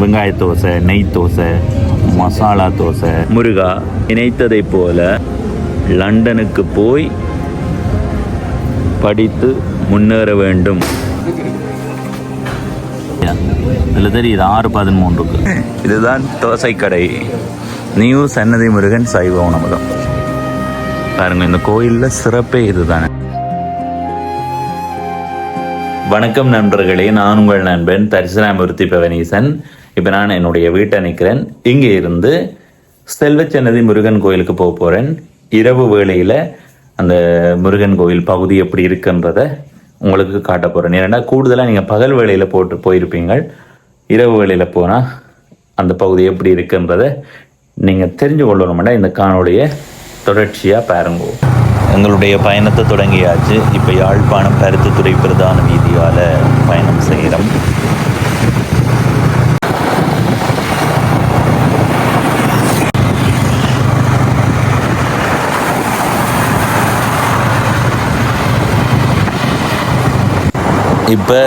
வெங்காய தோசை, நெய் தோசை, மசாலா தோசை. முருகா நினைத்ததை போல லண்டனுக்கு போய் படித்து முன்னேற வேண்டும். இதில் தெரியுது 6:13. இதுதான் தோசை கடை, நியூ சன்னதி முருகன் சைவ உணவகம். பாருங்க, இந்த கோயிலில் சிறப்பே இதுதானே. வணக்கம் நண்பர்களே, நான் உங்கள் நண்பன் தரிசனாமூர்த்தி பவனீசன். இப்போ நான் என்னுடைய வீட்டை நிற்கிறேன். இங்கே இருந்து செல்வச்சன்னதி முருகன் கோயிலுக்கு போக போகிறேன். இரவு வேளையில் அந்த முருகன் கோயில் பகுதி எப்படி இருக்குன்றத உங்களுக்கு காட்ட போகிறேன். ஏன்னா கூடுதலாக நீங்கள் பகல் வேளையில் போயிருப்பீங்க. இரவு வேளையில் போனால் அந்த பகுதி எப்படி இருக்குன்றதை நீங்கள் தெரிஞ்சு கொள்ளணும்னா இந்த காணொலியை தொடர்ச்சியாக பாருங்க. எங்களுடைய பயணத்தை தொடங்கியாச்சு. இப்போ யாழ்ப்பாணம் பருத்தித்துறை பிரதான வீதியால் பயணம் செய்கிறோம். இப்போ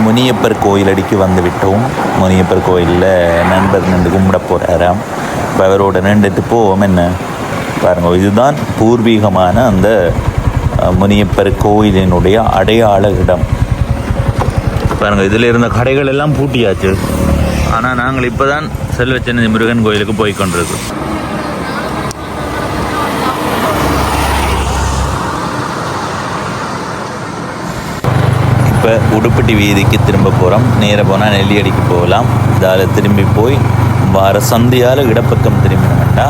முனியப்பர் கோயிலடிக்கு வந்து விட்டோம். முனியப்பர் கோயிலில் நண்பர் நின்று கும்பிட போகிறாராம். இப்போ அவரோட நின்றுட்டு போவோம். என்ன பாருங்க, இதுதான் பூர்வீகமான அந்த முனியப்பர் கோயிலினுடைய அடையாள இடம். பாருங்க, இதில் இருந்த கடைகள் எல்லாம் பூட்டியாச்சு. ஆனால் நாங்கள் இப்போ தான் செல்வச்சன்னதி முருகன் கோயிலுக்கு போய் கொண்டிருக்கோம். இப்போ உடுப்பட்டி வீதிக்கு திரும்ப போகிறோம். நேராக போனால் நெல்லியடிக்கு போகலாம். இதால் திரும்பி போய் வார சந்தியால் இடப்பக்கம் திரும்பினோம்னா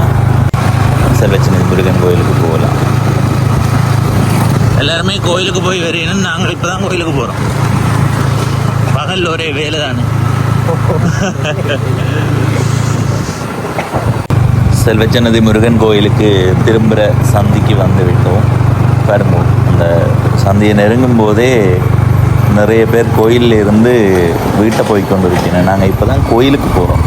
செல்வச்சன்னதி முருகன் கோயிலுக்கு போகலாம். எல்லாருமே கோயிலுக்கு போய் வரீங்கன்னு நாங்கள் இப்போ தான் கோயிலுக்கு போகிறோம். பகல் ஒரே வேலை தானே. செல்வச்சன்னதி முருகன் கோயிலுக்கு திரும்புகிற சந்திக்கு வந்து விட்டோம். பாருங்க, அந்த சந்தியை நெருங்கும் போதே நிறைய பேர் கோயிலில் இருந்து வீட்டை போய் கொண்டு இருக்கேன். நாங்கள் இப்போ தான் கோயிலுக்கு போகிறோம்.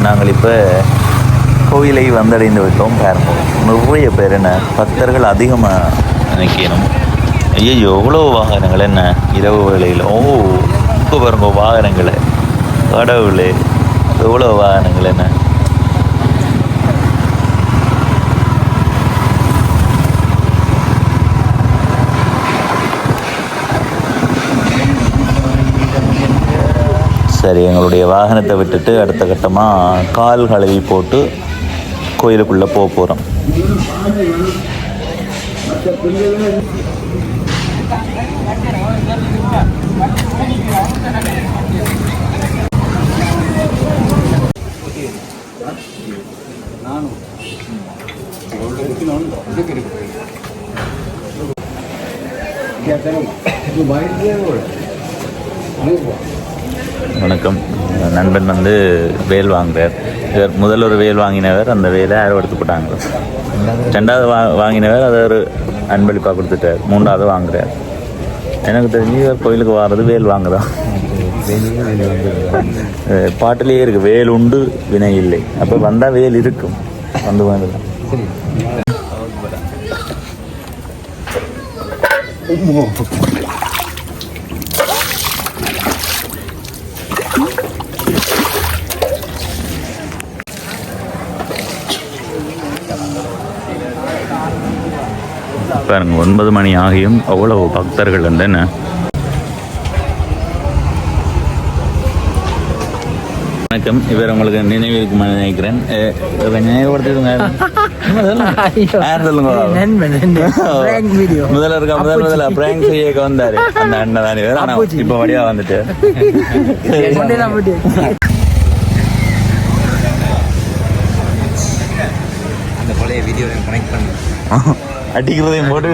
நாங்கள் இப்போ கோயிலை வந்தடைந்து விட்டோம். பாருங்க, நிறைய பேர் என்ன பக்தர்கள் அதிகமாக நினைக்கணும். ஐயோ, எவ்வளோ வாகனங்கள் என்ன இரவு வேளையில். இப்போ பாருங்க வாகனங்களை, கடவுள் எவ்வளோ வாகனங்கள் என்ன. சரி, எங்களுடைய வாகனத்தை விட்டுட்டு அடுத்த கட்டமாக கால் கழுவி போட்டு கோயிலுக்குள்ளே போக போகிறோம். வணக்கம். நண்பன் வந்து வேல் வாங்குறார். இவர் முதல் ஒரு வேல் வாங்கினவர், அந்த வேலை அறுவடுத்து போட்டாங்க. ரெண்டாவது வாங்கினவர் அதை ஒரு அன்பளிப்பாக கொடுத்துட்டார். மூன்றாவது வாங்குறார். எனக்கு தெரிஞ்சு இவர் கோயிலுக்கு வர்றது வேல் வாங்குதான். பாட்டிலேயே இருக்குது, வேல் உண்டு வினை இல்லை. அப்போ வந்தால் வேல் இருக்கும், வந்து வாங்கலாம். பாருங்க, 9 மணி ஆகியும் அவ்வளவு பக்தர்கள் வந்து என்ன. வணக்கம். இவர் உங்களுக்கு நினைவிற்கு நினைக்கிறேன். நினைவுபடுத்திடுங்க. முதல்ல பிராங்க் செய்ய வந்தாரு அந்த அண்ணன் தானே. ஆனா இப்ப வழியா வந்துட்டு பழைய வீடியோ கனெக்ட் பண்ணி அடிக்கிறதையும் போட்டு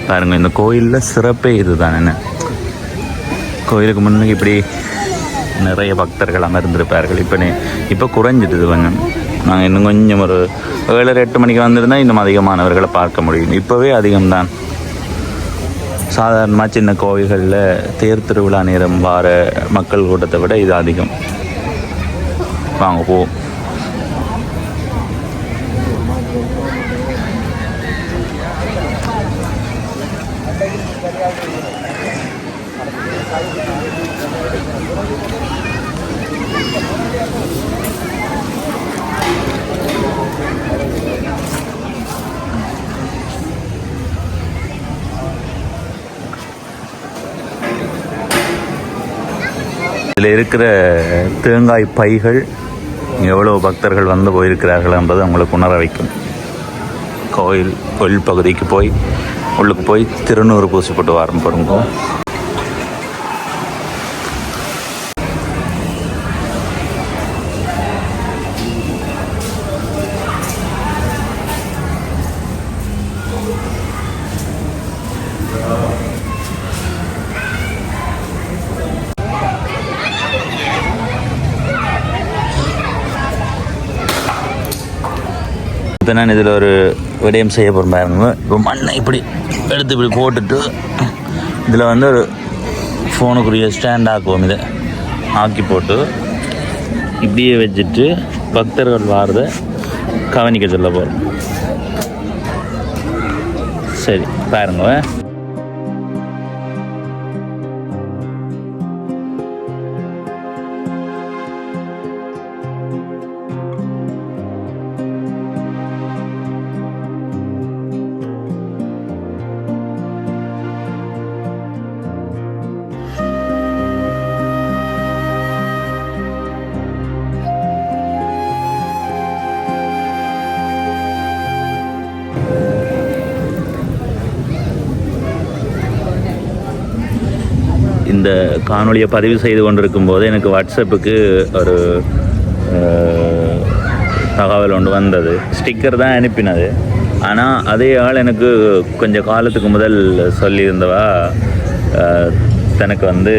பாருங்க. இந்த கோயிலில் சிறப்பே இதுதான். என்ன கோயிலுக்கு முன்னுக்கு இப்படி நிறைய பக்தர்கள் அமர்ந்திருப்பார்கள். இப்போ குறைஞ்சிட்டுது கொஞ்சம். நாங்கள் இன்னும் கொஞ்சம் ஒரு 7-8 மணிக்கு வந்திருந்தால் இன்னும் அதிகமானவர்களை பார்க்க முடியும். இப்போவே அதிகம்தான். சாதாரணமாக சின்ன கோவில்களில் தேர் திருவிழா நேரம் வார மக்கள் கூட்டத்தை விட இது அதிகம். வாங்க போ. இதில் இருக்கிற தேங்காய் பைகள் எவ்வளோ பக்தர்கள் வந்து போயிருக்கிறார்கள் என்பது அவங்களுக்கு உணர வைக்கும். கோயில் பகுதிக்கு போய் உள்ளுக்கு போய் திருநூறு பூசிப்பட்டு ஆரம்பிப்படுங்க. இப்போ நான் இதில் ஒரு விடயம் செய்ய போகிறேன் பாருங்க. இப்போ மண்ணை இப்படி எடுத்து இப்படி போட்டுட்டு இதில் வந்து ஒரு ஃபோனுக்குரிய ஸ்டாண்ட் ஆக்குவோம். இதை ஆக்கி போட்டு இப்படியே வச்சுட்டு பக்தர்கள் வாரதை கவனிக்க சொல்ல போகிறோம். சரி பாருங்க. இந்த காணொலியை பதிவு செய்து கொண்டிருக்கும் போது எனக்கு வாட்ஸ்அப்புக்கு ஒரு தகவல் ஒன்று வந்தது. ஸ்டிக்கர் தான் அனுப்பினது. ஆனால் அதே ஆள் எனக்கு கொஞ்சம் காலத்துக்கு முதல் சொல்லியிருந்தவா தனக்கு வந்து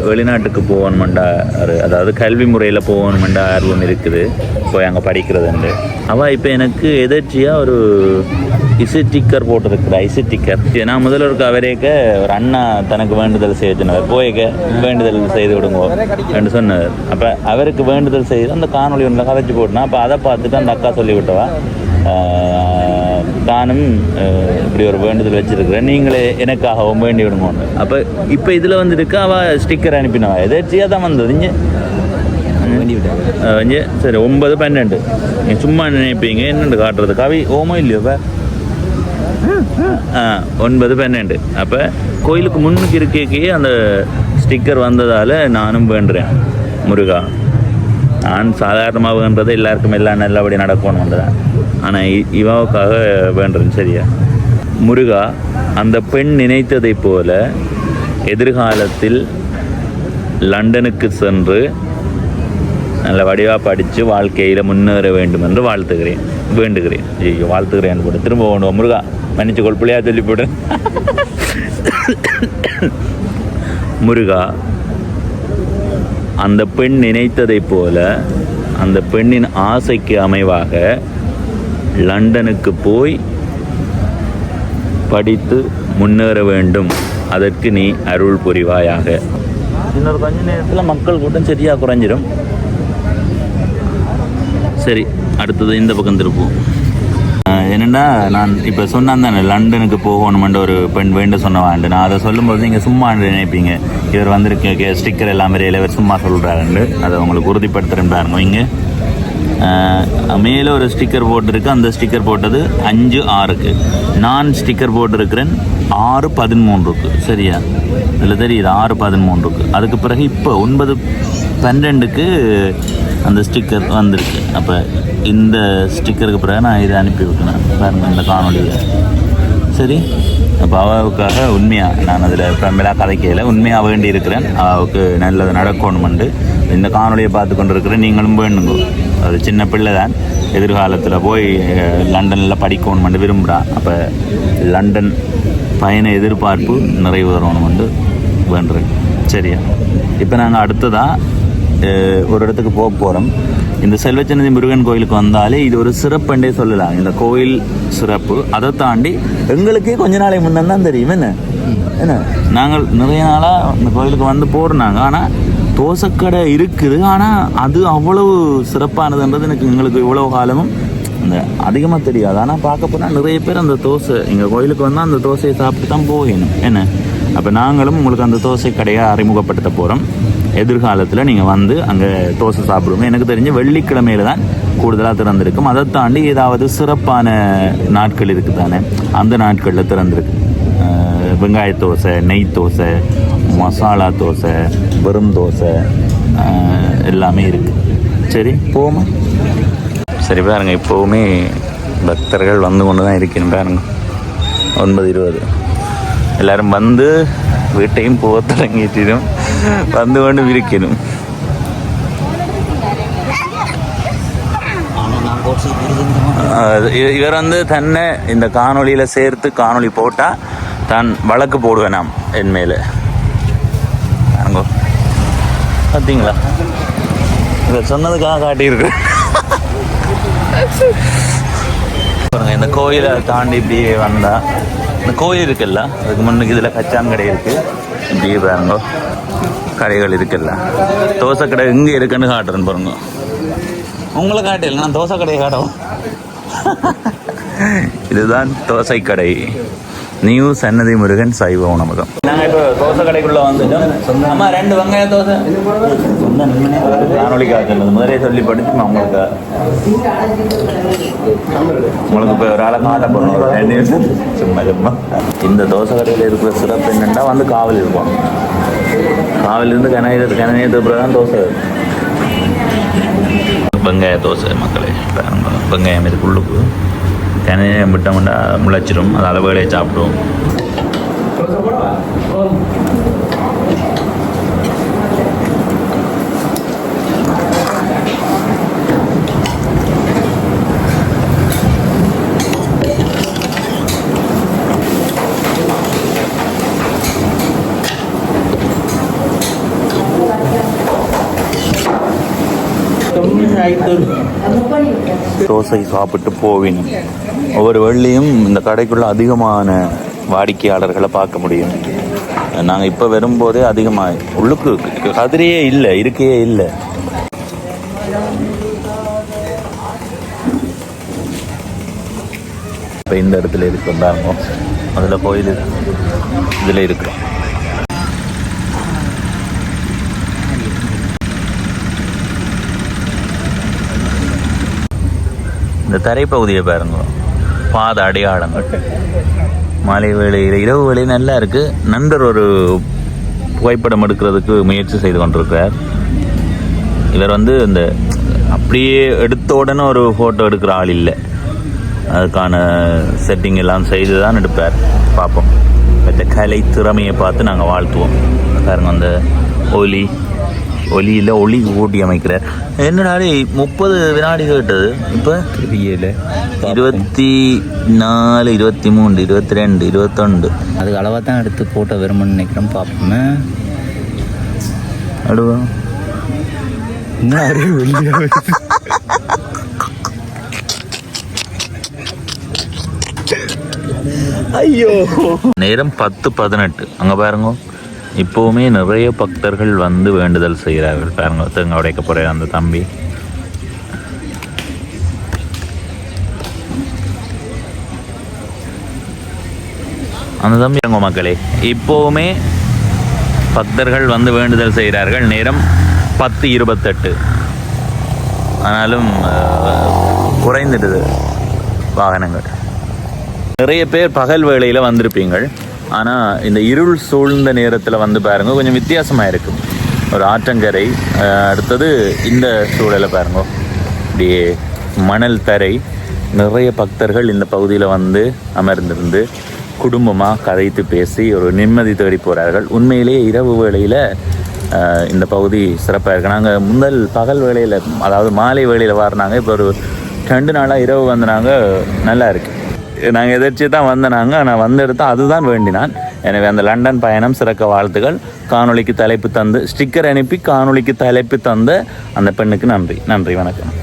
வெளிநாட்டுக்கு போகணுமெண்டா, அதாவது கல்வி முறையில் போகணுமெண்டா ஆர்வம் இருக்குது, போய் அங்கே படிக்கிறதுண்டு. அவள் இப்போ எனக்கு எதர்ச்சியாக ஒரு இசைட்டிக்கர் போட்டிருக்குறா. இசைட்டிக்கர் நான் முதல்ல இருக்க அவரேக்க ஒரு அண்ணா தனக்கு வேண்டுதல் செய்ய சொன்னவர். போய்க்க வேண்டுதல் செய்து விடுங்கோ என்று சொன்னவர். அப்போ அவருக்கு வேண்டுதல் செய்து அந்த காணொலி ஒன்றில் கதைச்சி போட்டுனா அப்போ அதை பார்த்துட்டு அந்த அக்கா சொல்லி விட்டவா, தானும் இப்படி ஒரு வேண்டுதல் வச்சுருக்கிறேன், நீங்களே எனக்காகவும் வேண்டி விடுங்கன்னு. அப்போ இப்போ இதில் வந்துருக்கு அவள் ஸ்டிக்கர் அனுப்பினவா. எதாச்சியாக தான் வந்தது. இங்கே சரி 9-12 நீங்கள் சும்மா நினைப்பீங்க என்னென்று காட்டுறது கவி ஓமோ இல்லையோ. இப்போ 9-12 அப்போ கோயிலுக்கு முன்னுக்கு இருக்கே அந்த ஸ்டிக்கர் வந்ததால் நானும் வேண்டுறேன். முருகா, நான் சாதாரணமாக வேண்டது எல்லாருக்கும் எல்லாம் நல்லபடி நடக்கணும் தான். ஆனால் இவாவுக்காக வேண்டுறேன். சரியா முருகா, அந்த பெண் நினைத்ததை போல எதிர்காலத்தில் லண்டனுக்கு சென்று நல்ல வடிவாக படித்து வாழ்க்கையில் முன்னேற வேண்டும் என்று வேண்டுகிறேன். ஐயோ வாழ்த்துக்கிறேன் கூட திரும்ப வேண்டுவோம். முருகா மன்னிச்சு கொள்பிள்ளையா சொல்லி போடு. முருகா, அந்த பெண் நினைத்ததை போல அந்த பெண்ணின் ஆசைக்கு அமைவாக லண்டனுக்கு போய் படித்து முன்னேற வேண்டும். அதற்கு நீ அருள் புரிவாயாக. இன்னொரு கொஞ்ச நேரத்தில் மக்கள் கூட்டம் சரியாக குறைஞ்சிடும். சரி, அடுத்தது இந்த பக்கம் திருப்போம். என்னென்னா நான் இப்போ சொன்னான் தானே லண்டனுக்கு போகணுமென்ற ஒரு பெண் வேண்டு சொன்னவாண்டு. நான் அதை சொல்லும்போது நீங்கள் சும்மா நினைப்பீங்க இவர் வந்திருக்க ஸ்டிக்கர் எல்லாமே இவர் சும்மா சொல்கிறாருண்டு. அதை உங்களுக்கு உறுதிப்படுத்துகிறேன் பாருங்க. இங்கே மேலே ஒரு ஸ்டிக்கர் போட்டிருக்கு. அந்த ஸ்டிக்கர் போட்டது 5-6க்கு. நான் ஸ்டிக்கர் போட்டிருக்கிறேன் 6-13க்கு. சரியா இதில் தெரியுது 6-13க்கு. அதுக்கு பிறகு இப்போ 9-12க்கு அந்த ஸ்டிக்கர் வந்திருக்கு. அப்போ இந்த ஸ்டிக்கருக்கு பிறகு நான் இதை அனுப்பி விட்டேன் பாருங்கள் இந்த காணொலியில். சரி அப்போ அவாவுக்காக உண்மையாக நான் அதில் பிரம்பலாக கதைக்கையில் உண்மையாக வேண்டி இருக்கிறேன். அவாவுக்கு நல்லது நடக்கணுமெண்டு இந்த காணொலியை பார்த்து கொண்டு இருக்கிறேன். நீங்களும் வேணுங்க. அது சின்ன பிள்ளை தான், எதிர்காலத்தில் போய் லண்டனில் படிக்கணுமெண்டு விரும்புகிறான். அப்போ லண்டன் பயண எதிர்பார்ப்பு நிறைவேறணுமெண்டு வேண்டுறேன். சரியா? இப்போ நாங்கள் அடுத்ததாக ஒரு இடத்துக்கு போக போகிறோம். இந்த செல்வச்சன்னதி முருகன் கோயிலுக்கு வந்தாலே இது ஒரு சிறப்புண்டே சொல்லலாம். இந்த கோயில் சிறப்பு அதை தாண்டி எங்களுக்கே கொஞ்ச நாளைக்கு முன்னே தான் தெரியும். என்ன நாங்கள் நிறைய நாளாக இந்த கோயிலுக்கு வந்து போடுறாங்க. ஆனால் தோசைக்கடை இருக்குது, ஆனால் அது அவ்வளவு சிறப்பானதுன்றது எங்களுக்கு இவ்வளவு காலமும் அந்த அதிகமாக தெரியாது. ஆனால் பார்க்க போனால் நிறைய பேர் அந்த தோசை எங்கள் கோயிலுக்கு வந்தால் அந்த தோசையை சாப்பிட்டு தான் போகணும். என்ன அப்போ நாங்களும் உங்களுக்கு அந்த தோசை கடையை அறிமுகப்படுத்த போகிறோம். எதிர்காலத்தில் நீங்கள் வந்து அங்கே தோசை சாப்பிடுவோம். எனக்கு தெரிஞ்சு வெள்ளிக்கிழமையில் தான் கூடுதலாக திறந்திருக்கும். அதை தாண்டி ஏதாவது சிறப்பான நாட்கள் இருக்குது தானே, அந்த நாட்களில் திறந்திருக்கு. வெங்காய தோசை, நெய் தோசை, மசாலா தோசை, வெறும் தோசை எல்லாமே இருக்குது. சரி போமா? சரி பாருங்க, இப்போவுமே பக்தர்கள் வந்து கொண்டு தான் இருக்கணும். பாருங்க 9:20 எல்லாரும் வந்து வீட்டையும் போக தொடங்கிட்டிடும், வந்து கொண்டு இருக்கணும். இவர் வந்து தன்னை இந்த காணொலியில் சேர்த்து காணொலி போட்டால் தான் வழக்கு போடுவேன் நாம் என் மேலே. பார்த்தீங்களா, இவர் சொன்னதுக்காக காட்டியிருக்கு. இந்த கோயிலை தாண்டி இப்படியே வந்தால் இந்த கோயில் இருக்குல்ல, அதுக்கு முன்னுக்கு இதில் கச்சான் கடை இருக்குது. இப்படியே பாருங்க கடைகள் இருக்குல்ல, தோசை கடை எங்கே இருக்குன்னு காட்டுறேன்னு பாருங்க. உங்களை காட்டில் நான் தோசை கடையை காட்டவும். இதுதான் தோசை கடை, நியூ சன்னதி முருகன் சைவ உணவகம். நாங்கள் இப்போ தோசை கடைக்குள்ளே வந்துட்டோம். அம்மா 2 வெங்காய தோசை காணொலி காய்ச்சல் முதலே சொல்லி படிச்சு உங்களுக்கு இப்போ ஒரு ஆளை காட்ட போகணும். ஒரு 2 நிமிஷம் சும்மா இந்த தோசை கடையில் இருக்கிற சிறப்பு என்னென்னா வந்து காவல் இருப்போம். காவலிருந்து கனநேயத்துக்கு அப்புறம் தான் தோசை. வெங்காய தோசை மக்களே, வெங்காயம் இதுக்கு உள்ளுக்கு கனநேயம் விட்டோம்னா முளைச்சிடும். அது அளவுகளே சாப்பிடுவோம். தோசை சாப்பிட்டு போவினும் ஒவ்வொரு வெள்ளியும் இந்த கடைக்குள்ள அதிகமான வாடிக்கையாளர்களை பார்க்க முடியும். நாங்கள் இப்போ வரும்போதே அதிகமாக உள்ளுக்கு கதிரையே இல்லை, இருக்கையே இல்லை. இப்போ இந்த இடத்துல இருக்கிறாங்க, அதில் கோயில் இதில் இருக்கிறோம். இந்த தரைப்பகுதியை பாருங்க, பாத அடையாளங்கள். மாலை வேளையில் இரவு வேளையில் நல்லா இருக்குது. நண்பர் ஒரு புகைப்படம் எடுக்கிறதுக்கு முயற்சி செய்து கொண்டிருக்கிறார். இவர் வந்து இந்த அப்படியே எடுத்த உடனே ஒரு ஃபோட்டோ எடுக்கிற ஆள் இல்லை, அதுக்கான செட்டிங் எல்லாம் செய்து தான் எடுப்பார். பார்ப்போம், இந்த கலை திறமையை பார்த்து நாங்கள் வாழ்த்துவோம். பாருங்க அந்த ஒலியில் ஒளி ஊட்டி அமைக்கிறார். என்னடாடி 30 வினாடி கேட்டது, இப்போ 24, 23, 22, 21 அதுக்கு அளவாக தான் எடுத்து போட்ட வருமானு நினைக்கிறேன். பார்ப்போமே அடுவா ஐயோ. நேரம் 10:18. அங்கே பாருங்க, இப்போவுமே நிறைய பக்தர்கள் வந்து வேண்டுதல் செய்கிறார்கள். பாருங்க, தேங்காய் உடைக்க போகிற அந்த தம்பி. அந்த தம்பி எங்க மக்களே, இப்போவுமே பக்தர்கள் வந்து வேண்டுதல் செய்கிறார்கள். நேரம் 10:28. ஆனாலும் குறைந்துடுது வாகனங்கள். நிறைய பேர் பகல் வேளையில் வந்திருப்பீங்கள். ஆனால் இந்த இருள் சூழ்ந்த நேரத்தில் வந்து பாருங்க, கொஞ்சம் வித்தியாசமாக இருக்கும். ஒரு ஆற்றங்கரை, அடுத்தது இந்த சூழலை பாருங்க, இப்படியே மணல் தரை. நிறைய பக்தர்கள் இந்த பகுதியில் வந்து அமர்ந்திருந்து குடும்பமாக கதைத்து பேசி ஒரு நிம்மதி தேடி போகிறார்கள். உண்மையிலேயே இரவு வேளையில் இந்த பகுதி சிறப்பாக இருக்குது. நாங்கள் முதல் பகல் வேளையில், அதாவது மாலை வேளையில் வரனாங்க. இப்போ ஒரு 2 நாளாக இரவு வந்தனாங்க. நல்லா இருக்குது. நாங்கள் எதிர்த்து தான் வந்தனாங்க. நான் வந்த இடத்த அதுதான் வேண்டினான். எனவே அந்த லண்டன் பயணம் சிறக்க வாழ்த்துக்கள். காணொளிக்கு தலைப்பு தந்து ஸ்டிக்கர் அனுப்பி காணொளிக்கு தலைப்பு தந்த அந்த பெண்ணுக்கு நன்றி. நன்றி, வணக்கம்.